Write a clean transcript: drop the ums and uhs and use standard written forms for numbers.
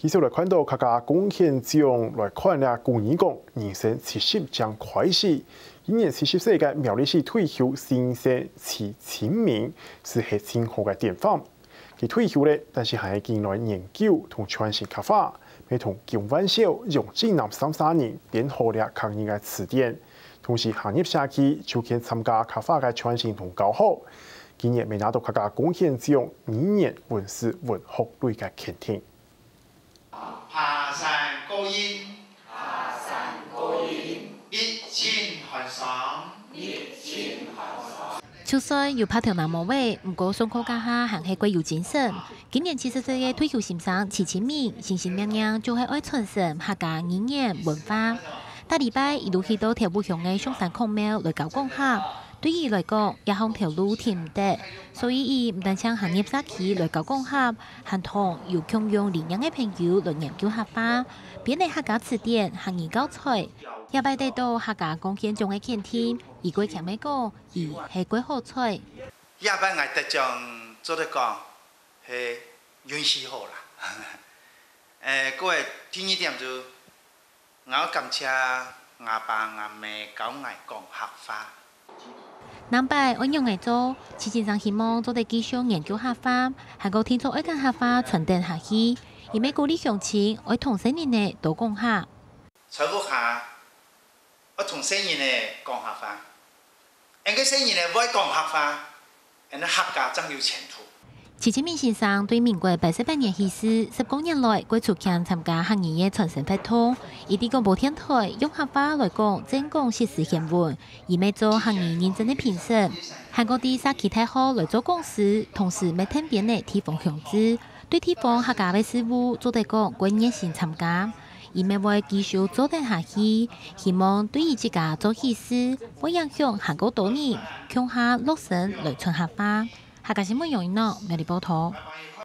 继续来看到客家贡献奖来看了旧年讲人生70将开始。今年70岁嘅苗栗市退休先生齐清明是很好嘅典范。佢退休咧，但是还进来研究同传承客家，并同金万少用济南33年编好了客人嘅词典。同时行业下去就去参加客家嘅传承同教学。今年未拿到客家贡献奖，明年文史文学类嘅肯定。爬山高音，爬山高音，一清寒爽，一清寒爽。就算有拍条南毛尾，不过上课家下还是贵有精神。今年70岁嘅退休先生齐清明，心心念念就系爱传承客家语言文化。大礼拜一路去到条舞乡嘅上山孔庙来教讲客。对伊来讲，也向条路甜唔得，所以伊唔但将行业社区来教讲客，还同有共用理念嘅朋友来研究客家，编嚟客家词典、行业教材，也摆得到客家贡献奖嘅肯定。而佢前面講，伊係幾好彩。也擺我得獎做得講係運氣好啦。各位第二點就我感謝我爸我媽教我講客話。南北按用嚟做，市先生希望做得繼續研究客家，還個聽眾愛講客話傳承下去，而美鼓勵鄉親愛同青年嘅多講客。財務下，我同青年嘅講客話，應該青年嘅唔愛講客話，人哋客家真有前途。齊清明先生對民國88年去世，10多年來佢出強參加客語嘅傳承活動，以啲廣播電台用客話來講正講時事新聞，而未做客語認真嘅評審，韓國啲社企太好來做講師，同時未聽別嘅地方鄉志，對地方客家嘅事務做得講佢熱心參加，而未會繼續做得下去，希望對於自家做起事，會影響韓國多年，強下落實來傳客話。客家新聞用語苗栗報道。